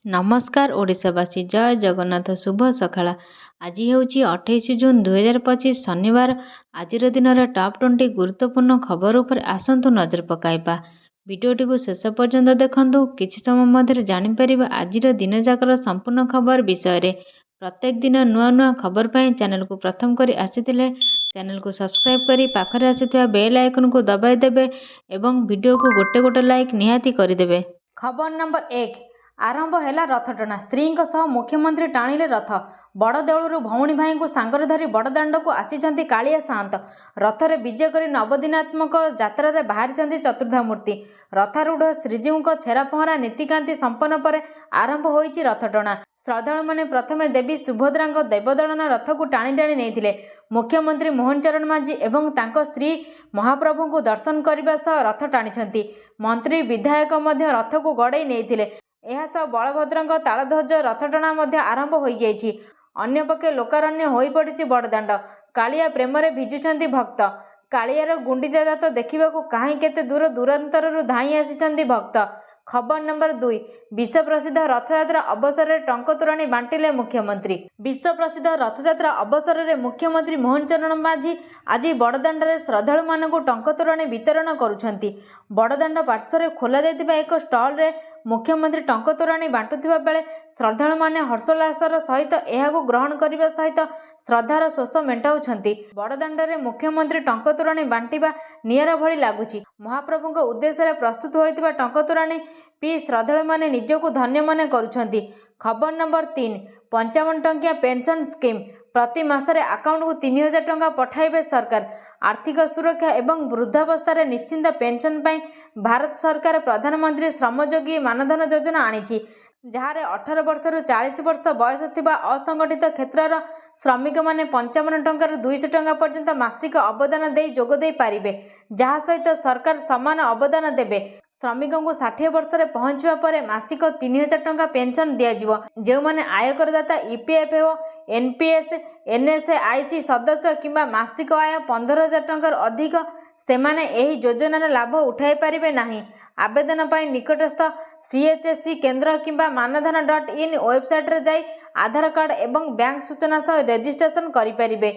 नमस्कार ओडिशावासी जय जगन्नाथ शुभ सकाळ। आज ହେଉଛି 28 जून 2025 शनिवार। आजिर दिन टॉप 20 गुरुत्वपूर्ण खबर उपर आसतु नजर पकाइबा। भिडियोटी को शेष पर्यंत देखंतु। किछि समय मध्य जानिपर आजिर दिन जाकर संपूर्ण खबर विषय रे। प्रत्येक दिन नुआ नुआ खबर पाई चैनल को प्रथम करी आसिथिले चैनल को सब्सक्राइब करी पाखरे आसिथिबा बेल आइकन को दबाई देबे एवं वीडियो को गोटे गोटे लाइक निहाती करि देबे। खबर नंबर 1 आरंभ है रथटଣା। स्त्री मुख्यमंत्री टाणिले रथ। बड़ देउलू भौणी भाई को सांगरे धरी बड़दाण्ड को आसी कालिया साहंत। रथरे विजय कर नवदिनात्मक यात्रा बाहरी चतुर्धामूर्ति। रथारूढ़ श्रीजीव छेरा पहरा नीतिकांति संपन्न पर आरंभ होईछि रथटଣା। श्रद्धालु माने प्रथमे देवी सुभद्रा देवदलन रथ को टाणी टाणी नहीं। मुख्यमंत्री मोहन चरण माझी एवं तांको स्त्री महाप्रभु को दर्शन करने सह रथ टाणी। मंत्री विधायक मध्य रथ को गड़े नहीं। यह सब बलभद्र तालध्वज रथटଣା आरंभ हो जाइछि। अन्यपक्षे लोकारण्य हो पड़ी बड़दाण्ड। कालिया प्रेम भिजुंट भक्त। कालियार गुंडीचा जात देखा कहीं केते दूर दूरांतर धाई आसी भक्त। खबर नंबर 2 विश्व प्रसिद्ध रथयात्रा अवसर में टंकतोराणी बांटिले मुख्यमंत्री। विश्व प्रसिद्ध रथयात्रा अवसर में मुख्यमंत्री मोहन चरण माझी आज बड़दाण्ड श्रद्धालु मानक टंकतोराणी वितरण करुछंती। बड़दाण्ड पार्श्व खोल एक स्टल रे मुख्यमंत्री टंकतोराणी बांटुथिबा बेले श्रद्धालु माने हर्षोल्लासर सहित एहाको ग्रहण करने सहित श्रद्धार शोष मेटाउछंती। बड़दाण्डरे मुख्यमंत्री टंकतोराणी बांटिबा नियारा भली लागुछि। महाप्रभुଙ୍କ उद्देश्य प्रस्तुत होइतिबा टंकतोराणी पी श्रद्धालु माने निजको धन्य माने करुछंती। खबर नंबर 3 55 टंकिया पेंशन स्कीम। प्रति मासरे अकाउंट को 3000 टंका पठाइबे सरकार। आर्थिक सुरक्षा एवं वृद्धावस्था निश्चिंत पेंशन पाई भारत सरकार प्रधानमंत्री श्रमयोगी मानधन योजना आनी। जहाँ 18 वर्ष रु 40 वर्ष बयस थिबा असंगठित क्षेत्र श्रमिक माने 55 टंका 200 टंका पर्यंत मासिक अवदान दे जोग दे पारिबे। जहाँ सहित सरकार समान अवदान देबे। श्रमिकों को 60 वर्ष रे पहुंचवा पर मासिक 3000 टंका पेंशन दियाजिवो। जो माने आयकरदाता ईपीएफओ एनपीएस एनएसआईसी सदस्य किंबा मासिक आय 15,000 टंका अधिक सेमाने एही योजनार लाभ उठाई पारिबे नाही। आवेदन पाई निकटस्थ सीएचएससी केंद्र किंबा मानधन.in वेबसाइट रे जाई आधार कार्ड एवं बैंक सूचना सह रजिस्ट्रेशन करि पारिबे।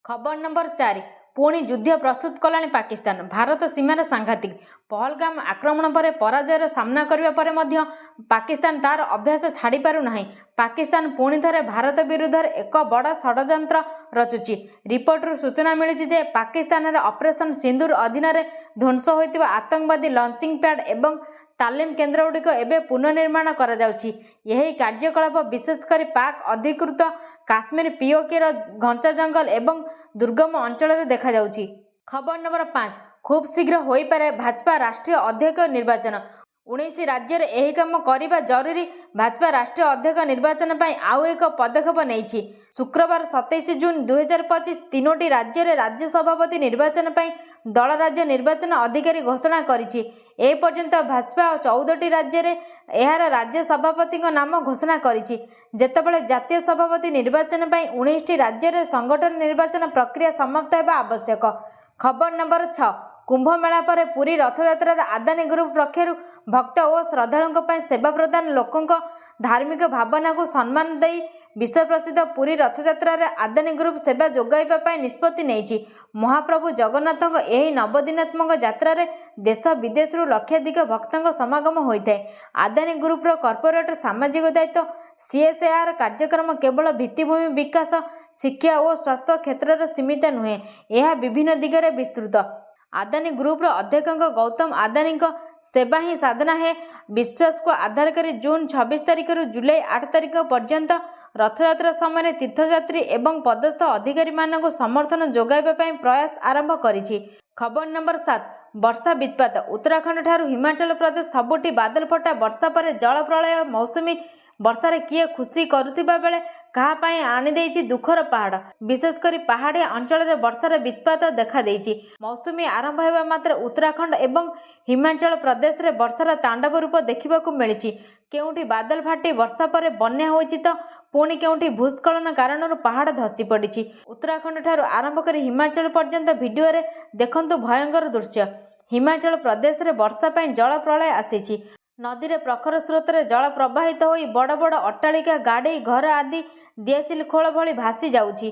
खबर नंबर 4 पुणी युद्ध प्रस्तुत कलानी पाकिस्तान। भारत सीमार सांघातिक पहलगाम आक्रमण पर पराजयर सामना करने पर मध्य पाकिस्तान तार अभ्यास छाड़ी पारु नाही। पाकिस्तान पुणी थरे भारत विरुद्ध एक बड़ षड्यंत्र रचुची। रिपोर्टर सूचना मिली जे पाकिस्तान ऑपरेशन सिंदूर अधीन ध्वंस होइतिबा आतंकवादी लॉन्चिंग पैड एवं तालीम केन्द्र गुड़िक एवं पुनर्निर्माण करा जाउछि। यही कार्यकलाप विशेषकर पाक अधिकृत काश्मीर पीओके घंचा जंगल एवं दुर्गम अंचल देखा जाउछि। खबर नंबर 5 खूब शीघ्र होई पारे भाजपा राष्ट्रीय अध्यक्ष निर्वाचन। 19 राज्य में यही काम करने जरूरी। भाजपा राष्ट्रीय अध्यक्ष निर्वाचन पर आउ एक पदक्षेप नहीं। शुक्रवार 27 जून 2025 3टी राज्य में राज्य सभापति निर्वाचन पर दल राज्य निर्वाचन अधिकारी घोषणा करिछि। ए पर्यंत भाजपा 14टी राज्य में यार राज्य सभापति नाम घोषणा करिछि। जेतेबेले जातीय सभापति निर्वाचन पर 19टी राज्य में संगठन निर्वाचन प्रक्रिया समाप्त होगा आवश्यक। खबर नंबर 6 कुंभ मेला पर पुरी रथयात्रा आदानी ग्रुप पक्षर भक्त और श्रद्धालुओं सेवा प्रदान लोकों धार्मिक भावना को सम्मान दे विश्व प्रसिद्ध पुरी रथयात्रा आदानी ग्रुप सेवा जोगाइबा निष्पत्ति नहीं। महाप्रभु जगन्नाथ यही नवदिनात्मक यात्रा देश विदेश लक्षाधिक भक्तों समागम होता है। आदानी ग्रुप कॉर्पोरेट सामाजिक दायित्व सीएसआर कार्यक्रम केवल भित्तिभूमि विकास शिक्षा और स्वास्थ्य क्षेत्र में सीमित नुहे। यह विभिन्न दिगरे विस्तृत। आदानी ग्रुप अध्यक्ष गौतम आदानी सेवा ही साधना है। विश्वास को आधार कर जून 26 तारिख रु जुलाई 8 तारिख पर्यंत रथयात्रा समय तीर्थयात्री एवं पदस्थ अधिकारी मानक समर्थन जोगाइबा प्रयास आरंभ करिछि। खबर नंबर 7 वर्षा वित्पात। उत्तराखंड ठारू हिमाचल प्रदेश सबुठी बादल फटा वर्षा पर जल प्रलय मौसुमी वर्षा किए खुशी करुथिबा बेले कहा आनी देइछि दुखर पहाड़। विशेषकर पहाड़िया अंचल में वर्षार वित्पात देखा देइछि। मौसुमी आरंभ होगा मात्र उत्तराखंड एवं हिमाचल प्रदेश में वर्षार तांडव रूप देखा मिली। केउठी बादल फाटी वर्षा पर बन्या होइछि तो पुणी केउठी भूस्खलन कारण पहाड़ धसी पड़ी। उत्तराखंड ठारू आरंभ कर हिमाचल पर्यंत वीडियो रे देखंतु भयंकर दृश्य। हिमाचल प्रदेश में वर्षा जल प्रलय आसी। ନଦୀରେ ପ୍ରଖର ସ୍ରୋତରେ ଜଳ ପ୍ରବାହିତ ହୋଇ ବଡ଼ ବଡ଼ ଅଟ୍ଟାଳିକା, ଗାଡ଼ି, ଘର ଆଦି ଦିଆସିଲି ଖୋଳ ଭଳି ଭାସି ଯାଉଛି।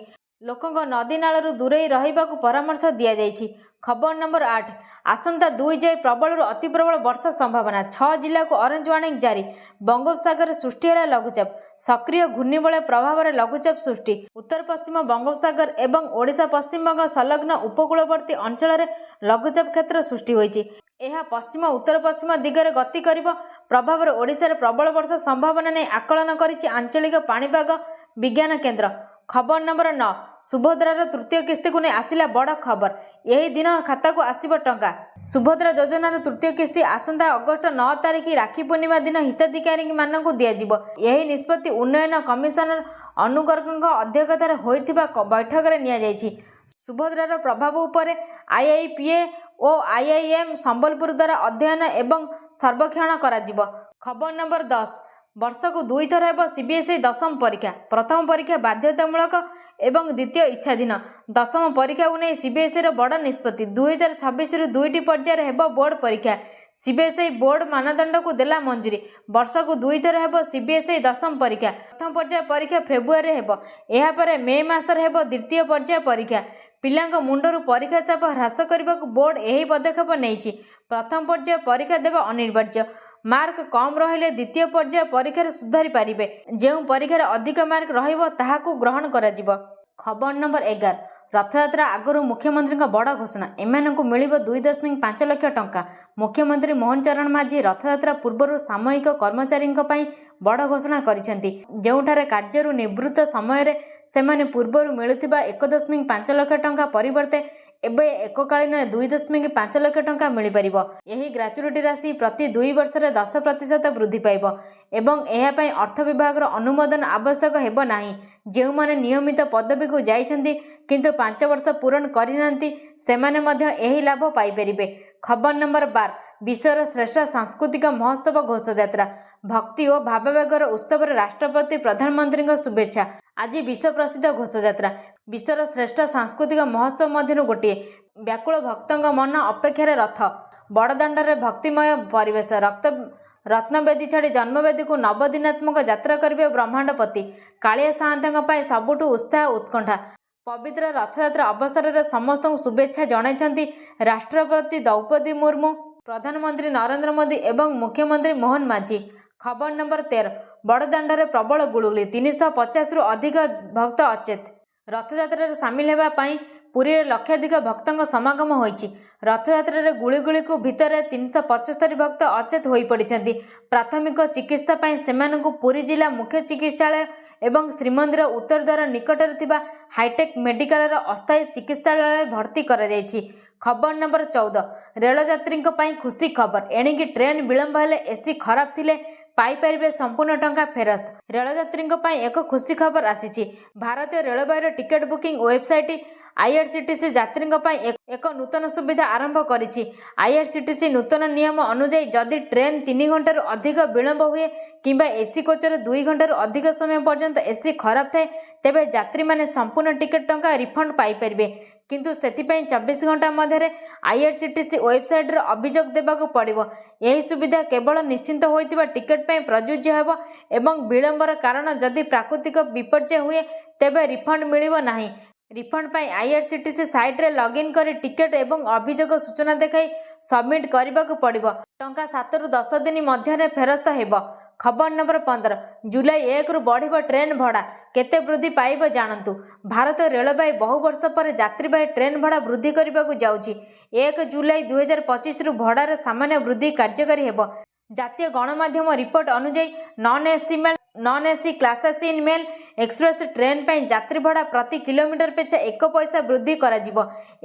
ଲୋକଙ୍କ ନଦୀ ନାଳରୁ ଦୂରେଇ ରହିବାକୁ ପରାମର୍ଶ ଦିଆଯାଇଛି। ଖବର ନମ୍ବର 8। ଆସନ୍ତା 2 ଯାଏଁ ପ୍ରବଳରୁ ଅତି ପ୍ରବଳ ବର୍ଷା ସମ୍ଭାବନା। 6 ଜିଲ୍ଲାକୁ ଅରେଞ୍ଜ ୱାର୍ଣ୍ଣିଂ ଜାରି। ବଙ୍ଗୋପସାଗରରେ ସୃଷ୍ଟି ହେଲା ଲଘୁଚାପ। ସକ୍ରିୟ ଘୂର୍ଣ୍ଣିବଳୟ ପ୍ରଭାବରେ ଲଘୁଚାପ ସୃଷ୍ଟି। ଉତ୍ତର ପଶ୍ଚିମ ବଙ୍ଗୋପସାଗର ଏବଂ ଓଡ଼ିଶା ପଶ୍ଚିମବଙ୍ଗ ସଂଲଗ୍ନ ଉପକୂଳବର୍ତ୍ତୀ ଅଞ୍ଚଳରେ ଲଘୁଚାପ କ୍ଷେତ୍ର ସୃଷ୍ଟି ହୋଇଛି। ଏହା ପଶ୍ଚିମ ଉତ୍ତର ପଶ୍ଚିମ ଦିଗରେ ଗତି କରିବ। ପ୍ରଭାବରେ ଓଡ଼ିଶାରେ ପ୍ରବଳ ବର୍ଷା ସମ୍ଭାବନା ନେଇ ଆକଳନ କରିଛି ଆଞ୍ଚଳିକ ପାଣିପାଗ ବିଜ୍ଞାନ କେନ୍ଦ୍ର। ଖବର ନମ୍ବର 9। ସୁଭଦ୍ରାର ତୃତୀୟ କିସ୍ତିକୁ ନେଇ ଆସିଲା ବଡ଼ ଖବର। ଏହି ଦିନ ଖାତାକୁ ଆସିବ ଟଙ୍କା। ସୁଭଦ୍ରା ଯୋଜନାର ତୃତୀୟ କିସ୍ତି ଆସନ୍ତା ଅଗଷ୍ଟ 9 ତାରିଖ ରାକ୍ଷୀ ପୂର୍ଣ୍ଣିମା ଦିନ ହିତାଧିକାରୀମାନଙ୍କୁ ଦିଆଯିବ। ଏହି ନିଷ୍ପତ୍ତି ଉନ୍ନୟନ କମିଶନର ଅନୁ ଗର୍ଗଙ୍କ ଅଧ୍ୟକ୍ଷତାରେ ହୋଇଥିବା ବୈଠକରେ ନିଆଯାଇଛି। ସୁଭଦ୍ରାର ପ୍ରଭାବ ଉପରେ IIPA ଓ IIM ସମ୍ବଲପୁର ଦ୍ୱାରା ଅଧ୍ୟୟନ ଏବଂ ସର୍ବେକ୍ଷଣ କରାଯିବ। ଖବର ନମ୍ବର 10। ବର୍ଷକୁ 2 ଥର ହେବ CBSE ଦଶମ ପରୀକ୍ଷା। ପ୍ରଥମ ପରୀକ୍ଷା ବାଧ୍ୟତାମୂଳକ ଏବଂ ଦ୍ୱିତୀୟ ଇଚ୍ଛାଧୀନ। ଦଶମ ପରୀକ୍ଷାକୁ ନେଇ CBSEର ବଡ଼ ନିଷ୍ପତ୍ତି। 2026ରୁ 2ଟି ପର୍ଯ୍ୟାୟରେ ହେବ ବୋର୍ଡ ପରୀକ୍ଷା। CBSE ବୋର୍ଡ ମାନଦଣ୍ଡକୁ ଦେଲା ମଞ୍ଜୁରୀ। ବର୍ଷକୁ 2 ଥର ହେବ CBSE ଦଶମ ପରୀକ୍ଷା। ପ୍ରଥମ ପର୍ଯ୍ୟାୟ ପରୀକ୍ଷା ଫେବୃଆରୀରେ ହେବ। ଏହାପରେ ମେ ମାସରେ ହେବ ଦ୍ୱିତୀୟ ପର୍ଯ୍ୟାୟ ପରୀକ୍ଷା। ପିଲାଙ୍କ ମୁଣ୍ଡରୁ ପରୀକ୍ଷା ଚାପ ହ୍ରାସ କରିବାକୁ ବୋର୍ଡ ଏହି ପଦକ୍ଷେପ ନେଇଛି। ପ୍ରଥମ ପର୍ଯ୍ୟାୟ ପରୀକ୍ଷା ଦେବା ଅନିବାର୍ଯ୍ୟ। ମାର୍କ କମ୍ ରହିଲେ ଦ୍ୱିତୀୟ ପର୍ଯ୍ୟାୟ ପରୀକ୍ଷାରେ ସୁଧାରି ପାରିବେ। ଯେଉଁ ପରୀକ୍ଷାରେ ଅଧିକ ମାର୍କ ରହିବ ତାହାକୁ ଗ୍ରହଣ କରାଯିବ। ଖବର ନମ୍ବର 11। ରଥଯାତ୍ରା ଆଗରୁ ମୁଖ୍ୟମନ୍ତ୍ରୀଙ୍କ ବଡ଼ ଘୋଷଣା। ଏମାନଙ୍କୁ ମିଳିବ 2.5 ଲକ୍ଷ ଟଙ୍କା। ମୁଖ୍ୟମନ୍ତ୍ରୀ ମୋହନ ଚରଣ ମାଝୀ ରଥଯାତ୍ରା ପୂର୍ବରୁ ସାମୟିକ କର୍ମଚାରୀଙ୍କ ପାଇଁ ବଡ଼ ଘୋଷଣା କରିଛନ୍ତି। ଯେଉଁଠାରେ କାର୍ଯ୍ୟରୁ ନିବୃତ୍ତ ସମୟରେ ସେମାନେ ପୂର୍ବରୁ ମିଳୁଥିବା 1.5 ଲକ୍ଷ ଟଙ୍କା ପରିବର୍ତ୍ତେ ଏବେ ଏକକାଳୀନ 2.5 ଲକ୍ଷ ଟଙ୍କା ମିଳିପାରିବ। ଏହି ଗ୍ରାଚ୍ୟୁଇଟି ରାଶି ପ୍ରତି 2 ବର୍ଷରେ 10% ବୃଦ୍ଧି ପାଇବ ଏବଂ ଏହା ପାଇଁ ଅର୍ଥ ବିଭାଗର ଅନୁମୋଦନ ଆବଶ୍ୟକ ହେବ ନାହିଁ। ଯେଉଁମାନେ ନିୟମିତ ପଦବୀକୁ ଯାଇଛନ୍ତି କିନ୍ତୁ 5 ବର୍ଷ ପୂରଣ କରିନାହାନ୍ତି ସେମାନେ ମଧ୍ୟ ଏହି ଲାଭ ପାଇପାରିବେ। ଖବର ନମ୍ବର 12। ବିଶ୍ୱର ଶ୍ରେଷ୍ଠ ସାଂସ୍କୃତିକ ମହୋତ୍ସବ ଘୋଷଯାତ୍ରା। ଭକ୍ତି ଓ ଭାବାବେଗର ଉତ୍ସବରେ ରାଷ୍ଟ୍ରପତି ପ୍ରଧାନମନ୍ତ୍ରୀଙ୍କ ଶୁଭେଚ୍ଛା। ଆଜି ବିଶ୍ୱ ପ୍ରସିଦ୍ଧ ଘୋଷଯାତ୍ରା ବିଶ୍ୱର ଶ୍ରେଷ୍ଠ ସାଂସ୍କୃତିକ ମହୋତ୍ସବ ମଧ୍ୟରୁ ଗୋଟିଏ। ବ୍ୟାକୁଳ ଭକ୍ତଙ୍କ ମନ ଅପେକ୍ଷାରେ ରଥ। ବଡ଼ଦାଣ୍ଡରେ ଭକ୍ତିମୟ ପରିବେଶ। ରତ୍ନବେଦୀ ଛାଡ଼ି ଜନ୍ମବେଦୀକୁ ନବଦିନାତ୍ମକ ଯାତ୍ରା କରିବେ ବ୍ରହ୍ମାଣ୍ଡପତି। କାଳିଆ ସାଆନ୍ତଙ୍କ ପାଇଁ ସବୁଠୁ ଉତ୍ସାହ ଉତ୍କଣ୍ଠା। ପବିତ୍ର ରଥଯାତ୍ରା ଅବସରରେ ସମସ୍ତଙ୍କୁ ଶୁଭେଚ୍ଛା ଜଣାଇଛନ୍ତି ରାଷ୍ଟ୍ରପତି ଦ୍ରୌପଦୀ ମୁର୍ମୁ, ପ୍ରଧାନମନ୍ତ୍ରୀ ନରେନ୍ଦ୍ର ମୋଦି ଏବଂ ମୁଖ୍ୟମନ୍ତ୍ରୀ ମୋହନ ମାଝୀ। ଖବର ନମ୍ବର 13। ବଡ଼ଦାଣ୍ଡରେ ପ୍ରବଳ ଗୁଳୁଗୁଳି। 350ରୁ ଅଧିକ ଭକ୍ତ ଅଚେତ। ରଥଯାତ୍ରାରେ ସାମିଲ ହେବା ପାଇଁ ପୁରୀରେ ଲକ୍ଷାଧିକ ଭକ୍ତଙ୍କ ସମାଗମ ହୋଇଛି। ରଥଯାତ୍ରାରେ ଗୁଳିଗୁଳିକୁ ଭିତରେ 375 ଭକ୍ତ ଅଚେତ ହୋଇପଡ଼ିଛନ୍ତି। ପ୍ରାଥମିକ ଚିକିତ୍ସା ପାଇଁ ସେମାନଙ୍କୁ ପୁରୀ ଜିଲ୍ଲା ମୁଖ୍ୟ ଚିକିତ୍ସାଳୟ ଏବଂ ଶ୍ରୀମନ୍ଦିର ଉତ୍ତରଦ୍ୱାର ନିକଟରେ ଥିବା ହାଇଟେକ୍ ମେଡିକାଲର ଅସ୍ଥାୟୀ ଚିକିତ୍ସାଳୟରେ ଭର୍ତ୍ତି କରାଯାଇଛି। ଖବର ନମ୍ବର 14। ରେଳଯାତ୍ରୀଙ୍କ ପାଇଁ ଖୁସି ଖବର। ଏଣିକି ଟ୍ରେନ୍ ବିଳମ୍ବ ହେଲେ ଏସି ଖରାପ ଥିଲେ ପାଇପାରିବେ ସମ୍ପୂର୍ଣ୍ଣ ଟଙ୍କା ଫେରସ୍ତ। ରେଳଯାତ୍ରୀଙ୍କ ପାଇଁ ଏକ ଖୁସି ଖବର ଆସିଛି। ଭାରତୀୟ ରେଳବାଇର ଟିକେଟ୍ ବୁକିଂ ୱେବସାଇଟ୍ IRCTC ଯାତ୍ରୀଙ୍କ ପାଇଁ ଏକ ନୂତନ ସୁବିଧା ଆରମ୍ଭ କରିଛି। IRCTC ନୂତନ ନିୟମ ଅନୁଯାୟୀ ଯଦି ଟ୍ରେନ୍ 3 ଘଣ୍ଟାରୁ ଅଧିକ ବିଳମ୍ବ ହୁଏ କିମ୍ବା ଏସି କୋଚରେ 2 ଘଣ୍ଟାରୁ ଅଧିକ ସମୟ ପର୍ଯ୍ୟନ୍ତ ଏସି ଖରାପ ଥାଏ ତେବେ ଯାତ୍ରୀମାନେ ସମ୍ପୂର୍ଣ୍ଣ ଟିକେଟ୍ ଟଙ୍କା ରିଫଣ୍ଡ ପାଇପାରିବେ। କିନ୍ତୁ ସେଥିପାଇଁ 24 ଘଣ୍ଟା ମଧ୍ୟରେ IRCTC ୱେବସାଇଟ୍ରେ ଅଭିଯୋଗ ଦେବାକୁ ପଡ଼ିବ। ଏହି ସୁବିଧା କେବଳ ନିଶ୍ଚିତ ହୋଇଥିବା ଟିକେଟ୍ ପାଇଁ ପ୍ରଯୁଜ୍ୟ ହେବ ଏବଂ ବିଳମ୍ବର କାରଣ ଯଦି ପ୍ରାକୃତିକ ବିପର୍ଯ୍ୟୟ ହୁଏ ତେବେ ରିଫଣ୍ଡ ମିଳିବ ନାହିଁ। ରିଫଣ୍ଡ ପାଇଁ IRCTC ସାଇଟ୍ରେ ଲଗ୍ଇନ୍ କରି ଟିକେଟ୍ ଏବଂ ଅଭିଯୋଗ ସୂଚନା ଦେଖାଇ ସବମିଟ୍ କରିବାକୁ ପଡ଼ିବ। ଟଙ୍କା 7ରୁ 10 ଦିନ ମଧ୍ୟରେ ଫେରସ୍ତ ହେବ। ଖବର ନମ୍ବର 15। ଜୁଲାଇ 1ରୁ ବଢ଼ିବ ଟ୍ରେନ୍ ଭଡ଼ା। କେତେ ବୃଦ୍ଧି ପାଇବ ଜାଣନ୍ତୁ। ଭାରତୀୟ ରେଳବାଇ ବହୁ ବର୍ଷ ପରେ ଯାତ୍ରୀବାହୀ ଟ୍ରେନ୍ ଭଡ଼ା ବୃଦ୍ଧି କରିବାକୁ ଯାଉଛି। 1 ଜୁଲାଇ 2025ରୁ ଭଡ଼ାରେ ସାମାନ୍ୟ ବୃଦ୍ଧି କାର୍ଯ୍ୟକାରୀ ହେବ। ଜାତୀୟ ଗଣମାଧ୍ୟମ ରିପୋର୍ଟ ଅନୁଯାୟୀ non AC class in mail express train ପାଇଁ ଯାତ୍ରୀ ଭଡ଼ା ପ୍ରତି କିଲୋମିଟର ପିଛା 1 ପଇସା ବୃଦ୍ଧି କରାଯିବ।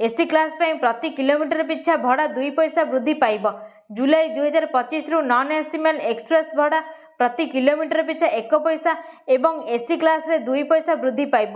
ଏସି କ୍ଲାସ୍ ପାଇଁ ପ୍ରତି କିଲୋମିଟର ପିଛା ଭଡ଼ା 2 ପଇସା ବୃଦ୍ଧି ପାଇବ। ଜୁଲାଇ 2025ରୁ ନନ୍ ଏସି ମେଲ୍ ଏକ୍ସପ୍ରେସ୍ ଭଡ଼ା ପ୍ରତି କିଲୋମିଟର ପିଛା 1 ପଇସା ଏବଂ ଏସି କ୍ଲାସ୍ରେ 2 ପଇସା ବୃଦ୍ଧି ପାଇବ।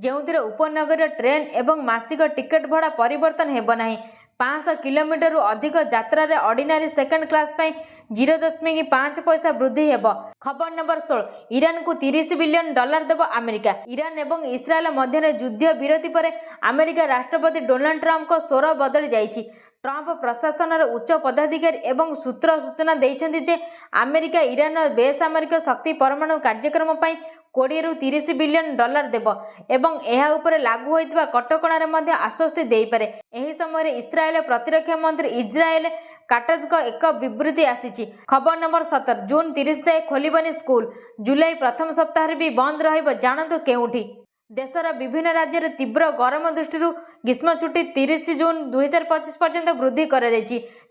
ଯେଉଁଥିରେ ଉପନଗରୀୟ ଟ୍ରେନ୍ ଏବଂ ମାସିକ ଟିକେଟ୍ ଭଡ଼ା ପରିବର୍ତ୍ତନ ହେବ ନାହିଁ। 500 କିଲୋମିଟରରୁ ଅଧିକ ଯାତ୍ରାରେ ଅର୍ଡିନାରୀ ସେକେଣ୍ଡ କ୍ଲାସ୍ ପାଇଁ 0.5 ପଇସା ବୃଦ୍ଧି ହେବ। ଖବର ନମ୍ବର 16। ଇରାନକୁ $30 ବିଲିୟନ ଦେବ ଆମେରିକା। ଇରାନ ଏବଂ ଇସ୍ରାଏଲ ମଧ୍ୟରେ ଯୁଦ୍ଧ ବିରତି ପରେ ଆମେରିକା ରାଷ୍ଟ୍ରପତି ଡୋନାଲ୍ଡ ଟ୍ରମ୍ପଙ୍କ ସ୍ୱର ବଦଳି ଯାଇଛି। ट्रंप प्रशासन उच्च पदाधिकारी एवं सूत्र सूचना देइछन्ति जे अमेरिका ईरान बेसामरिक शक्ति परमाणु कार्यक्रम 20 ରୁ 30 बिलियन डॉलर देव एवं यह उपर लागू होइतिबा कटकणार मध्ये आश्वस्ति देइपारे। एही समय इस्राएल प्रतिरक्षा मंत्री इस्राएल काटज एक विवृत्ति आसी। खबर नंबर 17 जून 30 जाए खोलबनी स्कूल, जुलाई प्रथम सप्ताह भी बंद रहिब जानतु केउठी। देशर विभिन्न राज्य में तीव्र गरम दृष्टि ग्रीष्म छुट्टी 30 जून 2025 पर्यंत वृद्धि कर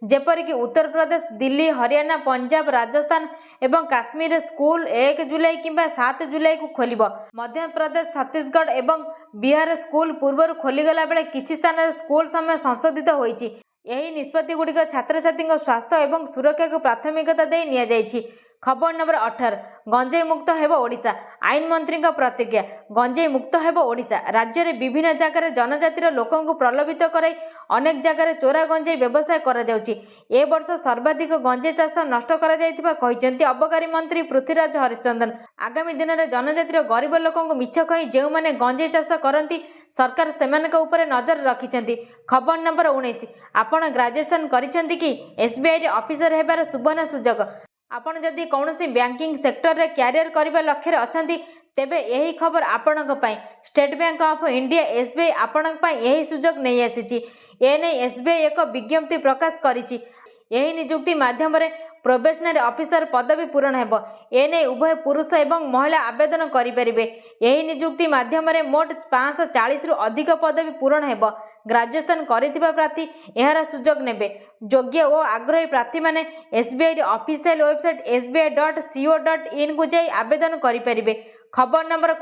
जेपरिक उत्तर प्रदेश, दिल्ली, हरियाणा, पंजाब, राजस्थान एवं काश्मीर स्कूल 1 जुलाई किंबा 7 जुलाई को खोल। मध्य प्रदेश, छत्तीसगढ़ एवं बिहार स्कूल पूर्व खोलीगला बेले किछि स्थान में स्कूल समय संशोधित होइछि। यही निष्पत्ति गुड़िक छात्र छात्री स्वास्थ्य एवं सुरक्षा को प्राथमिकता दे निया जाइछि। खबर नंबर 18 गंजेई मुक्त हेब ओडिशा, आईन मंत्री प्रतिक्रिया। गंजेई मुक्त हेब ओडिशा। राज्य में विभिन्न जगह जनजातिर लोकों को प्रलोभित कराई अनेक जगह चोरा गंजेई व्यवसाय करा जाउछि। ए वर्ष सर्वाधिक गंजेई चाष नष्ट करा जाइतिबा कहिसेंति अबकारी मंत्री पृथ्वीराज हरिचंदन। आगामी दिन में जनजातिर गरीब लोकों को मिछ कहि जेउ माने गंजेई चाष करती सरकार सेमानक उपरे नजर रखिछन्ति। खबर नंबर 19 आपण ग्रेजुएशन करिसेंति कि एसबीआई रे ऑफिसर हेबार सुवर्ण सुजोग। आपण जदि कौनसी बैंकिंग सेक्टर रे कैरियर करबा लक्ष्य अछंती तेबे यही खबर आपणक पई। State bank of India SBI आपणक पई यही सुजोग नै आसीची। एने एसबीआई एक विज्ञप्ति प्रकाश करिछि। यही नियुक्ति माध्यम रे प्रोबेशनरी ऑफिसर पदवी पूरण हेब। एने उभय पुरुष एवं महिला आवेदन करिपरिबे। यही नियुक्ति माध्यम रे मोट 540 रु अधिक पदवी पूरण हेब। ग्रेजुएशन करिथिबा प्रार्थी एहार सुजोग नेबे। योग्य और आग्रही प्रार्थी माने एसबीआई ऑफिशियल वेबसाइट sbi.co.in को जाई आवेदन करिपरिबे। खबर नंबर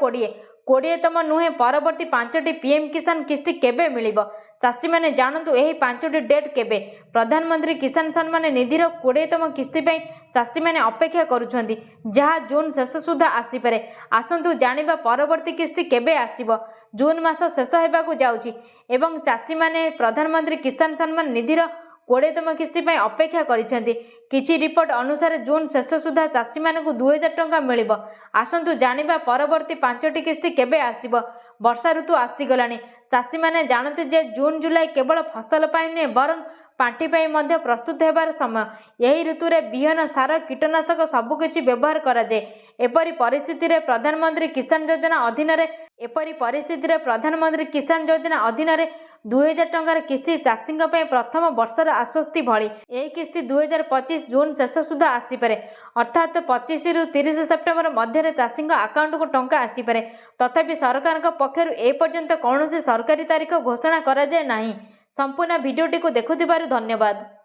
20तम नुहे परवर्ती 5टी पीएम किसान किस्ती केबे मिलिबो। चाषी माने जानतु एही 5टी डेट केबे। प्रधानमंत्री किसान सम्मान निधिर 20तम किस्ती पई चाषी माने अपेक्षा करूछन्ती, जहा जून शेष सुधा आसी पारे। आसंतु जानिबा परवर्ती किस्ती केबे आसीबो। जून मास शेष हेबाकु जाउछि एवं चाषी माने प्रधानमंत्री किसान सम्मान निधिर 20तम किस्ती पई अपेक्षा करिसेंती। किछि रिपोर्ट अनुसार जून शेष सुधा चाषी मानकु 2000 टंका मिलिबो। आसंतु जानिबा परवर्ती 5टी किस्ती केबे आसीबो। वर्षा ऋतु आसीगलानी। चाषी माने जानते जे जून जुलाई केवल फसल पाई नुहे बरं पांठी पाई मध्य प्रस्तुत हेबार समय। यही ऋतु रे बिहन, सार, कीटनाशक सबकिछि व्यवहार करा जाय। एपरि परिस्थिति रे प्रधानमंत्री किसान योजना अधीन रे 2000 टंकार किस्ती चाषी प्रथम वर्षर आश्वस्ति भली। यह किस्ती 2025 जून शेष सुधा आसीपे। अर्थात 25 रु 30 सेप्टेम्बर मध्य चाषी अकाउंट को टंका आसीपे। तथापि सरकार पक्षर एपर्यंत कौन सरकारी तारीख घोषणा करा जाय नाही। संपूर्ण भिडियोटी को देखुथिबारु धन्यवाद।